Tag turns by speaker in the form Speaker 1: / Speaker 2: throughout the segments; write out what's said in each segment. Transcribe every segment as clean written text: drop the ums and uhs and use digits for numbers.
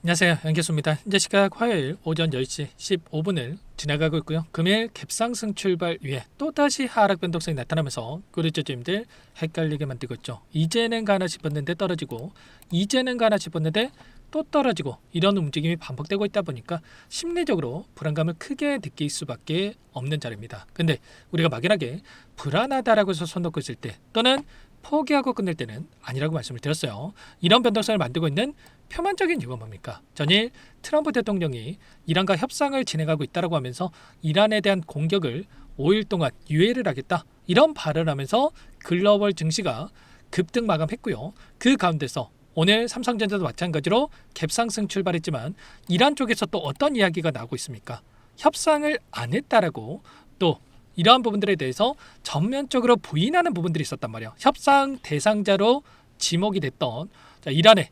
Speaker 1: 안녕하세요. 연기수입니다. 현재 시각 화요일 오전 10시 15분을 지나가고 있고요. 금일 갭상승 출발 위에 또다시 하락 변동성이 나타나면서 구리주주님들 헷갈리게 만들고 있죠. 이제는 가나 싶었는데 떨어지고 이제는 가나 싶었는데 또 떨어지고 이런 움직임이 반복되고 있다 보니까 심리적으로 불안감을 크게 느낄 수밖에 없는 자리입니다. 근데 우리가 막연하게 불안하다라고 해서 손 놓고 있을 때 또는 포기하고 끝낼 때는 아니라고 말씀을 드렸어요. 이런 변동성을 만들고 있는 표면적인 이유가 뭡니까? 전일 트럼프 대통령이 이란과 협상을 진행하고 있다고 하면서 이란에 대한 공격을 5일 동안 유예를 하겠다 이런 발언을 하면서 글로벌 증시가 급등 마감했고요. 그 가운데서 오늘 삼성전자도 마찬가지로 갭상승 출발했지만 이란 쪽에서 또 어떤 이야기가 나오고 있습니까? 협상을 안 했다라고 또 이러한 부분들에 대해서 전면적으로 부인하는 부분들이 있었단 말이에요. 협상 대상자로 지목이 됐던 이란의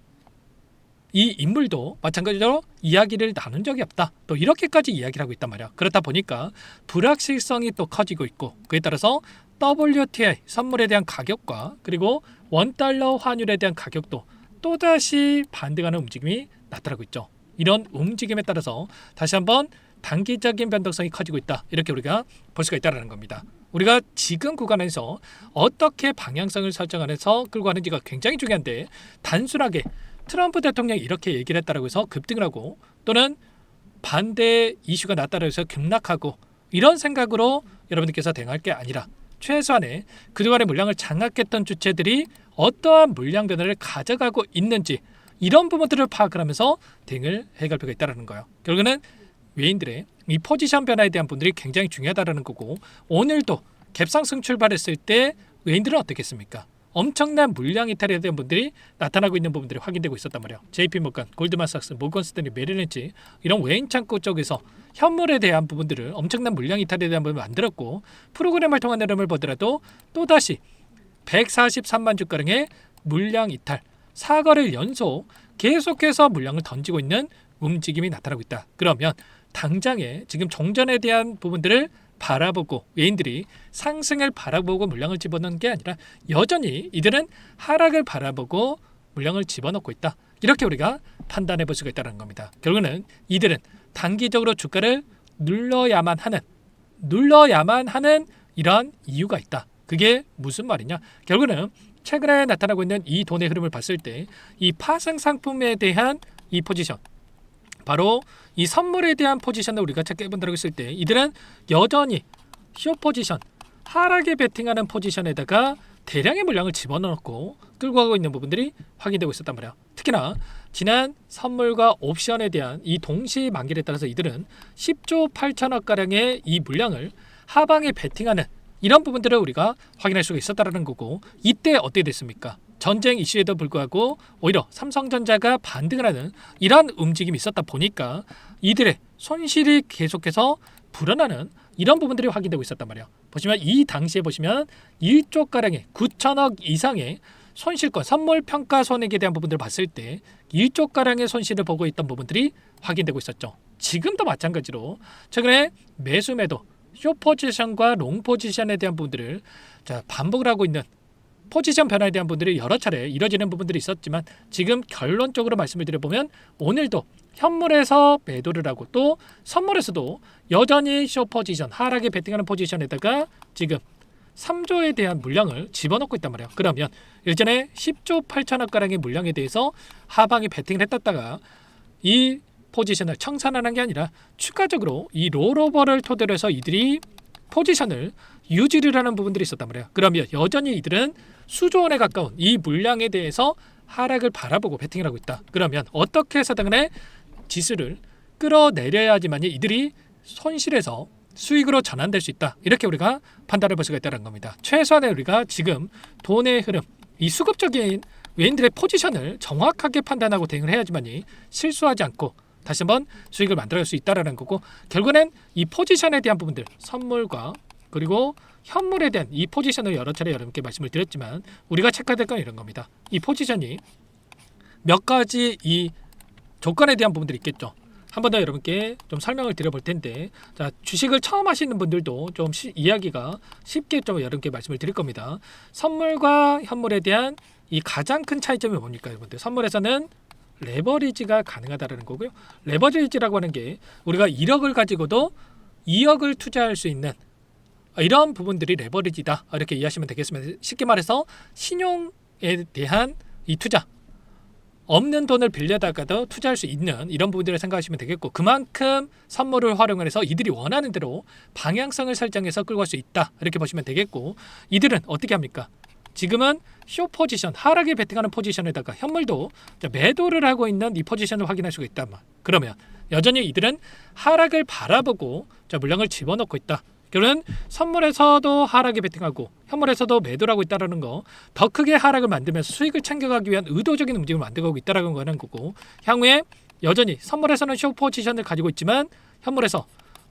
Speaker 1: 이 인물도 마찬가지로 이야기를 나눈 적이 없다. 또 이렇게까지 이야기를 하고 있단 말이야. 그렇다 보니까 불확실성이 또 커지고 있고 그에 따라서 WTI 선물에 대한 가격과 그리고 원달러 환율에 대한 가격도 또다시 반등하는 움직임이 나타나고 있죠. 이런 움직임에 따라서 다시 한번 단기적인 변동성이 커지고 있다. 이렇게 우리가 볼 수가 있다는 겁니다. 우리가 지금 구간에서 어떻게 방향성을 설정하면서 끌고 가는지가 굉장히 중요한데 단순하게 트럼프 대통령이 이렇게 얘기를 했다고 해서 급등을 하고 또는 반대 이슈가 났다고 해서 급락하고 이런 생각으로 여러분들께서 대응할 게 아니라 최소한의 그동안의 물량을 장악했던 주체들이 어떠한 물량 변화를 가져가고 있는지 이런 부분들을 파악을 하면서 대응을 해갈 필요가 있다는 거예요. 결국에는 외인들의 이 포지션 변화에 대한 분들이 굉장히 중요하다는 거고 오늘도 갭상승 출발했을 때 외인들은 어떻겠습니까? 엄청난 물량 이탈에 대한 분들이 나타나고 있는 부분들이 확인되고 있었단 말이에요. JP모건, 골드만삭스, 모건스탠리, 메릴린치 이런 외인 창고 쪽에서 현물에 대한 부분들을 엄청난 물량 이탈에 대한 부분을 만들었고 프로그램을 통한 흐름을 보더라도 또다시 143만 주가량의 물량 이탈 4거래일 연속 계속해서 물량을 던지고 있는 움직임이 나타나고 있다. 그러면 당장에 지금 종전에 대한 부분들을 바라보고 외인들이 상승을 바라보고 물량을 집어넣는 게 아니라 여전히 이들은 하락을 바라보고 물량을 집어넣고 있다. 이렇게 우리가 판단해 볼 수가 있다는 겁니다. 결국은 이들은 단기적으로 주가를 눌러야만 하는 이러한 이유가 있다. 그게 무슨 말이냐? 결국은 최근에 나타나고 있는 이 돈의 흐름을 봤을 때 이 파생 상품에 대한 이 포지션 바로 이 선물에 대한 포지션을 우리가 체크해본다고 했을 때 이들은 여전히 쇼 포지션, 하락에 베팅하는 포지션에다가 대량의 물량을 집어넣고 끌고 가고 있는 부분들이 확인되고 있었단 말이야. 특히나 지난 선물과 옵션에 대한 이 동시 만기에 따라서 이들은 10조 8천억 가량의 이 물량을 하방에 베팅하는 이런 부분들을 우리가 확인할 수가 있었다는 거고 이때 어떻게 됐습니까? 전쟁 이슈에도 불구하고 오히려 삼성전자가 반등을 하는 이러한 움직임이 있었다 보니까 이들의 손실이 계속해서 불어나는 이런 부분들이 확인되고 있었단 말이에요. 보시면 이 당시에 보시면 1조가량의 9천억 이상의 손실권, 선물 평가 손익에 대한 부분들을 봤을 때 1조가량의 손실을 보고 있던 부분들이 확인되고 있었죠. 지금도 마찬가지로 최근에 매수 매도, 쇼 포지션과 롱 포지션에 대한 부분들을 반복을 하고 있는 포지션 변화에 대한 부분들이 여러 차례 이뤄지는 부분들이 있었지만 지금 결론적으로 말씀을 드려보면 오늘도 현물에서 매도를 하고 또 선물에서도 여전히 쇼 포지션, 하락에 베팅하는 포지션에다가 지금 3조에 대한 물량을 집어넣고 있단 말이에요. 그러면 예전에 10조 8천억 가량의 물량에 대해서 하방에 베팅을 했다가 이 포지션을 청산하는 게 아니라 추가적으로 이 롤오버를 토대로 해서 이들이 포지션을 유지를 하는 부분들이 있었단 말이에요. 그러면 여전히 이들은 수조 원에 가까운 이 물량에 대해서 하락을 바라보고 베팅을 하고 있다. 그러면 어떻게 해서든 간에 지수를 끌어내려야지만 이들이 손실에서 수익으로 전환될 수 있다. 이렇게 우리가 판단해 볼 수가 있다는 겁니다. 최소한의 우리가 지금 돈의 흐름, 이 수급적인 외인들의 포지션을 정확하게 판단하고 대응을 해야지만이 실수하지 않고 다시 한번 수익을 만들어갈 수 있다는 거고 결국엔 이 포지션에 대한 부분들 선물과 그리고 현물에 대한 이 포지션을 여러 차례 여러분께 말씀을 드렸지만 우리가 체크해야 될 건 이런 겁니다. 이 포지션이 몇 가지 이 조건에 대한 부분들이 있겠죠. 한 번 더 여러분께 좀 설명을 드려볼 텐데 자 주식을 처음 하시는 분들도 좀 이야기가 쉽게 좀 여러분께 말씀을 드릴 겁니다. 선물과 현물에 대한 이 가장 큰 차이점이 뭡니까 여러분들? 선물에서는 레버리지가 가능하다는 거고요. 레버리지라고 하는 게 우리가 1억을 가지고도 2억을 투자할 수 있는 이런 부분들이 레버리지다, 이렇게 이해하시면 되겠습니다. 쉽게 말해서 신용에 대한 이 투자, 없는 돈을 빌려다가도 투자할 수 있는 이런 부분들을 생각하시면 되겠고, 그만큼 선물을 활용을 해서 이들이 원하는 대로 방향성을 설정해서 끌고 갈 수 있다, 이렇게 보시면 되겠고, 이들은 어떻게 합니까? 지금은 쇼 포지션, 하락에 베팅하는 포지션에다가 현물도 매도를 하고 있는 이 포지션을 확인할 수가 있단 말. 그러면 여전히 이들은 하락을 바라보고 물량을 집어넣고 있다. 결국은 선물에서도 하락에 베팅하고 현물에서도 매도를 하고 있다는 거, 더 크게 하락을 만들면서 수익을 챙겨가기 위한 의도적인 움직임을 만들고 있다는 거는 거고, 향후에 여전히 선물에서는 쇼 포지션을 가지고 있지만 현물에서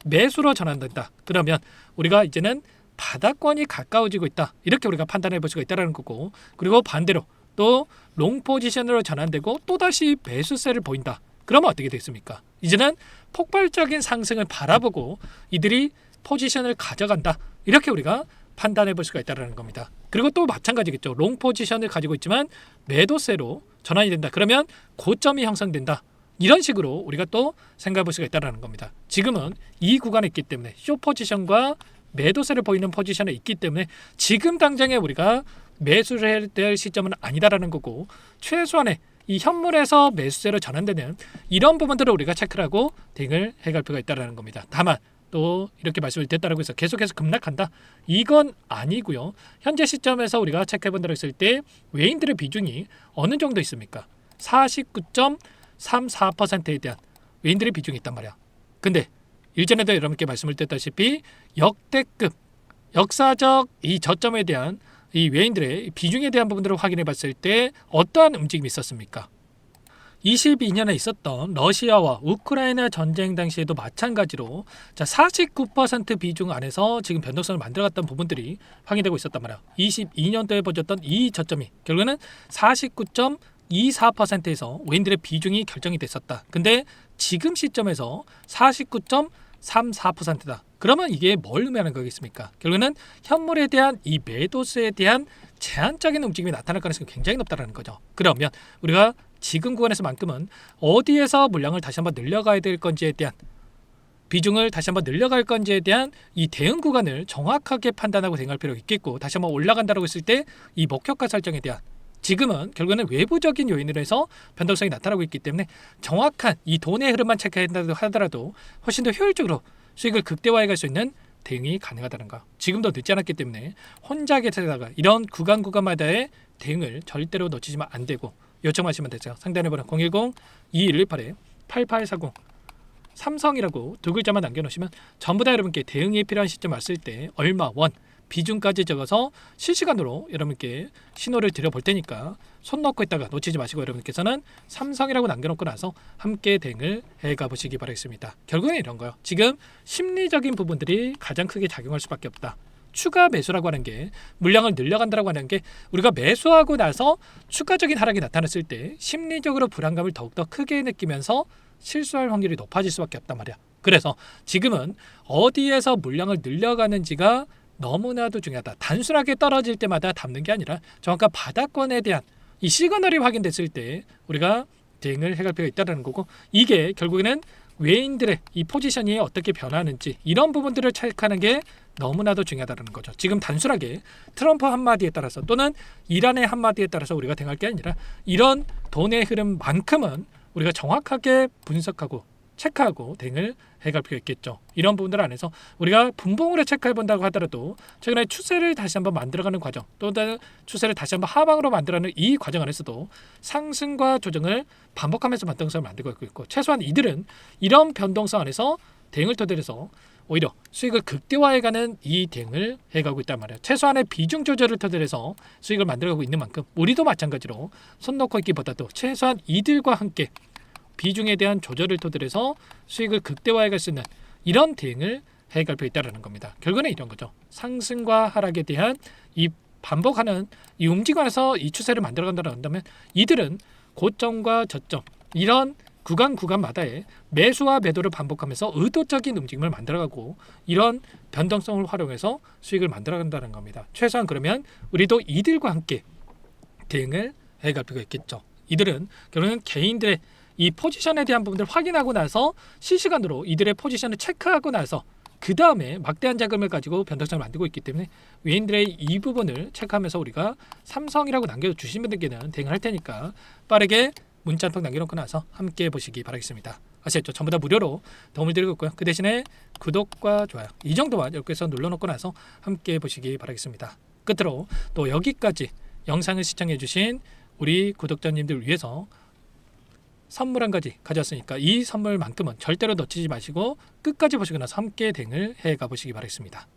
Speaker 1: 매수로 전환된다. 그러면 우리가 이제는 바닥권이 가까워지고 있다, 이렇게 우리가 판단해 볼 수가 있다는 거고, 그리고 반대로 또 롱 포지션으로 전환되고 또다시 매수세를 보인다. 그러면 어떻게 되겠습니까? 이제는 폭발적인 상승을 바라보고 이들이 포지션을 가져간다, 이렇게 우리가 판단해 볼 수가 있다는 겁니다. 그리고 또 마찬가지겠죠. 롱 포지션을 가지고 있지만 매도세로 전환이 된다. 그러면 고점이 형성된다. 이런 식으로 우리가 또 생각해 볼 수가 있다는 겁니다. 지금은 이 구간에 있기 때문에 쇼 포지션과 매도세를 보이는 포지션에 있기 때문에 지금 당장에 우리가 매수를 해야 될 시점은 아니다라는 거고, 최소한의 이 현물에서 매수세로 전환되는 이런 부분들을 우리가 체크를 하고 대응을 해갈 필요가 있다는 겁니다. 다만 또 이렇게 말씀을 드렸다고 해서 계속해서 급락한다, 이건 아니고요. 현재 시점에서 우리가 체크해 본다고 했을 때 외인들의 비중이 어느 정도 있습니까? 49.34%에 대한 외인들의 비중이 있단 말이야. 근데 일전에도 여러분께 말씀을 드렸다시피 역대급 역사적 이 저점에 대한 이 외인들의 비중에 대한 부분들을 확인해 봤을 때 어떠한 움직임이 있었습니까? 22년에 있었던 러시아와 우크라이나 전쟁 당시에도 마찬가지로 49% 비중 안에서 지금 변동성을 만들어갔던 부분들이 확인되고 있었단 말이야. 22년도에 보셨던 이 저점이 결국에는 49.24%에서 외인들의 비중이 결정이 됐었다. 근데 지금 시점에서 49.34%다. 그러면 이게 뭘 의미하는 거겠습니까? 결국에는 현물에 대한 이 매도세에 대한 제한적인 움직임이 나타날 가능성이 굉장히 높다는 거죠. 그러면 우리가 지금 구간에서만큼은 어디에서 물량을 다시 한번 늘려가야 될 건지에 대한, 비중을 다시 한번 늘려갈 건지에 대한 이 대응 구간을 정확하게 판단하고 대응할 필요가 있겠고, 다시 한번 올라간다고 했을 때 이 목표가 설정에 대한, 지금은 결국에는 외부적인 요인으로 해서 변동성이 나타나고 있기 때문에 정확한 이 돈의 흐름만 체크한다고 하더라도 훨씬 더 효율적으로 수익을 극대화해 갈 수 있는 대응이 가능하다는 거. 지금도 늦지 않았기 때문에 혼자 곁에다가 이런 구간마다의 대응을 절대로 놓치시면 안 되고 요청하시면 되죠. 상단에 보는 010-2118-8840 삼성이라고 두 글자만 남겨놓으시면 전부 다 여러분께 대응이 필요한 시점 왔을 때 얼마 원 비중까지 적어서 실시간으로 여러분께 신호를 드려볼 테니까 손 넣고 있다가 놓치지 마시고 여러분께서는 삼성이라고 남겨놓고 나서 함께 대응을 해가 보시기 바라겠습니다. 결국은 이런 거예요. 지금 심리적인 부분들이 가장 크게 작용할 수밖에 없다. 추가 매수라고 하는 게, 물량을 늘려간다라고 하는 게 우리가 매수하고 나서 추가적인 하락이 나타났을 때 심리적으로 불안감을 더욱더 크게 느끼면서 실수할 확률이 높아질 수밖에 없단 말이야. 그래서 지금은 어디에서 물량을 늘려가는지가 너무나도 중요하다. 단순하게 떨어질 때마다 담는 게 아니라 정확한 바닥권에 대한 이 시그널이 확인됐을 때 우리가 대응을 해갈 필요가 있다는 거고, 이게 결국에는 외인들의 이 포지션이 어떻게 변하는지 이런 부분들을 체크하는 게 너무나도 중요하다는 거죠. 지금 단순하게 트럼프 한마디에 따라서 또는 이란의 한마디에 따라서 우리가 대응할 게 아니라 이런 돈의 흐름만큼은 우리가 정확하게 분석하고 체크하고 대응을 해갈 필요가 있겠죠. 이런 부분들 안에서 우리가 분봉으로 체크해 본다고 하더라도 최근에 추세를 다시 한번 만들어가는 과정, 또 추세를 다시 한번 하방으로 만들어가는 이 과정 안에서도 상승과 조정을 반복하면서 변동성을 만들고 있고, 최소한 이들은 이런 변동성 안에서 대응을 토대로 해서 오히려 수익을 극대화해가는 이 대응을 해가고 있단 말이에요. 최소한의 비중 조절을 토대로 해서 수익을 만들어가고 있는 만큼 우리도 마찬가지로 손 놓고 있기보다도 최소한 이들과 함께 비중에 대한 조절을 토대로 해서 수익을 극대화해 갈 수 있는 이런 대응을 해갈 필요가 있다는 겁니다. 결국은 이런 거죠. 상승과 하락에 대한 이 반복하는 이 움직임에서 이 추세를 만들어간다고 한다면 이들은 고점과 저점 이런 구간마다의 매수와 매도를 반복하면서 의도적인 움직임을 만들어가고 이런 변동성을 활용해서 수익을 만들어간다는 겁니다. 최소한 그러면 우리도 이들과 함께 대응을 해갈 필요가 있겠죠. 이들은 결국은 개인들의 이 포지션에 대한 부분들을 확인하고 나서 실시간으로 이들의 포지션을 체크하고 나서 그 다음에 막대한 자금을 가지고 변동성을 만들고 있기 때문에 외인들의 이 부분을 체크하면서 우리가 삼성이라고 남겨주신 분들께는 대응할 테니까 빠르게 문자 한 통 남겨놓고 나서 함께 보시기 바라겠습니다. 아시겠죠? 전부 다 무료로 도움을 드리고 있고요. 그 대신에 구독과 좋아요 이 정도만 이렇게 해서 눌러놓고 나서 함께 보시기 바라겠습니다. 끝으로 또 여기까지 영상을 시청해주신 우리 구독자님들 위해서 선물 한 가지 가져왔으니까 이 선물만큼은 절대로 놓치지 마시고 끝까지 보시고 나서 함께 대응을 해가 보시기 바라겠습니다.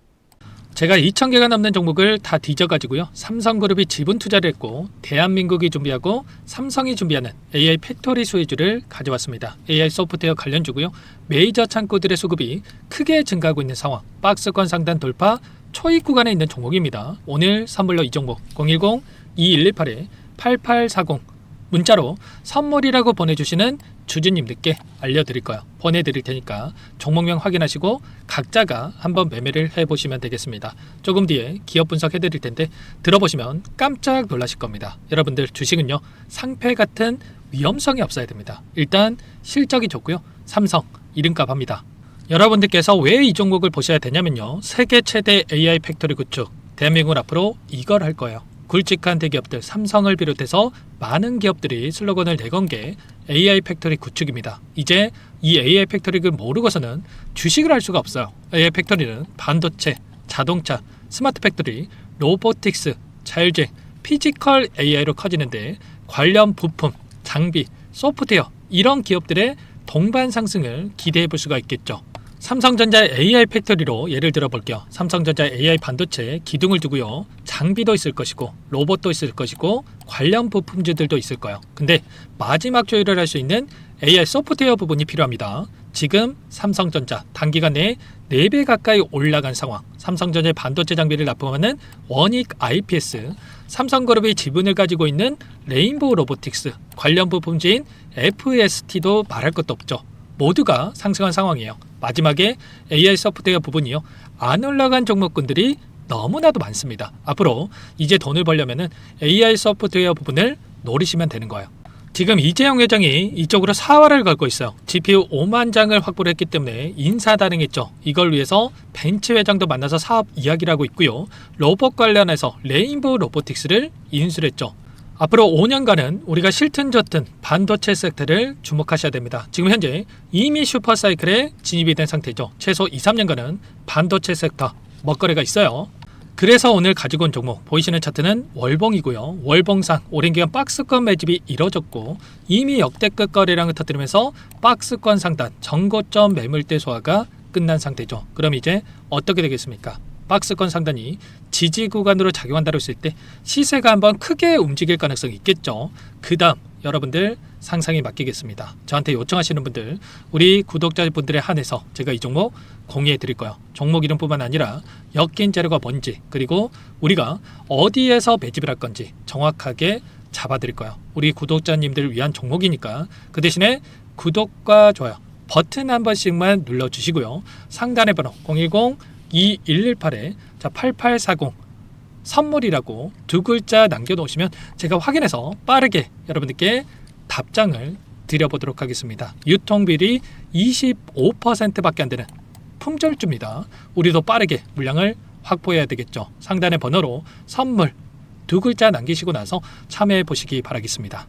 Speaker 1: 제가 2,000개가 넘는 종목을 다 뒤져가지고요. 삼성그룹이 지분 투자를 했고 대한민국이 준비하고 삼성이 준비하는 AI 팩토리 수혜주를 가져왔습니다. AI 소프트웨어 관련주고요. 메이저 창고들의 수급이 크게 증가하고 있는 상황, 박스권 상단 돌파 초입 구간에 있는 종목입니다. 오늘 선물로 이 종목 010-2118-8840 문자로 선물이라고 보내주시는 주주님들께 알려드릴 거예요. 보내드릴 테니까 종목명 확인하시고 각자가 한번 매매를 해보시면 되겠습니다. 조금 뒤에 기업 분석해드릴 텐데 들어보시면 깜짝 놀라실 겁니다. 여러분들 주식은요 상패 같은 위험성이 없어야 됩니다. 일단 실적이 좋고요. 삼성 이름값 합니다. 여러분들께서 왜 이 종목을 보셔야 되냐면요. 세계 최대 AI 팩토리 구축 대한민국은 앞으로 이걸 할 거예요. 굵직한 대기업들 삼성을 비롯해서 많은 기업들이 슬로건을 내건 게 AI 팩토리 구축입니다. 이제 이 AI 팩토리를 모르고서는 주식을 할 수가 없어요. AI 팩토리는 반도체, 자동차, 스마트 팩토리, 로보틱스, 자율주행, 피지컬 AI로 커지는데 관련 부품, 장비, 소프트웨어 이런 기업들의 동반 상승을 기대해 볼 수가 있겠죠. 삼성전자의 AI 팩토리로 예를 들어 볼게요. 삼성전자 AI 반도체에 기둥을 두고요. 장비도 있을 것이고 로봇도 있을 것이고 관련 부품주들도 있을 거예요. 근데 마지막 조율을 할 수 있는 AI 소프트웨어 부분이 필요합니다. 지금 삼성전자 단기간 내에 4배 가까이 올라간 상황. 삼성전자의 반도체 장비를 납품하는 원익 IPS, 삼성그룹이 지분을 가지고 있는 레인보우 로보틱스, 관련 부품주인 FST도 말할 것도 없죠. 모두가 상승한 상황이에요. 마지막에 AI 소프트웨어 부분이요. 안 올라간 종목군들이 너무나도 많습니다. 앞으로 이제 돈을 벌려면 AI 소프트웨어 부분을 노리시면 되는 거예요. 지금 이재용 회장이 이쪽으로 사활을 걸고 있어요. GPU 5만 장을 확보를 했기 때문에 인사단행했죠. 이걸 위해서 벤츠 회장도 만나서 사업 이야기를 하고 있고요. 로봇 관련해서 레인보우 로보틱스를 인수를 했죠. 앞으로 5년간은 우리가 싫든 좋든 반도체 섹터를 주목하셔야 됩니다. 지금 현재 이미 슈퍼사이클에 진입이 된 상태죠. 최소 2-3년간은 반도체 섹터 먹거리가 있어요. 그래서 오늘 가지고 온 종목 보이시는 차트는 월봉이고요. 월봉상 오랜 기간 박스권 매집이 이뤄졌고 이미 역대급 거래량을 터뜨리면서 박스권 상단 전고점 매물대 소화가 끝난 상태죠. 그럼 이제 어떻게 되겠습니까? 박스권 상단이 지지 구간으로 작용한다고 했을 때 시세가 한번 크게 움직일 가능성이 있겠죠. 그 다음 여러분들 상상에 맡기겠습니다. 저한테 요청하시는 분들 우리 구독자분들에 한해서 제가 이 종목 공유해 드릴 거예요. 종목 이름뿐만 아니라 엮인 재료가 뭔지 그리고 우리가 어디에서 매집을 할 건지 정확하게 잡아 드릴 거예요. 우리 구독자님들을 위한 종목이니까 그 대신에 구독과 좋아요 버튼 한 번씩만 눌러주시고요. 상단의 번호 010-2118-8840 선물이라고 2글자 남겨놓으시면 제가 확인해서 빠르게 여러분들께 답장을 드려보도록 하겠습니다. 유통비리 25%밖에 안 되는 품절주입니다. 우리도 빠르게 물량을 확보해야 되겠죠. 상단의 번호로 선물 2글자 남기시고 나서 참여해 보시기 바라겠습니다.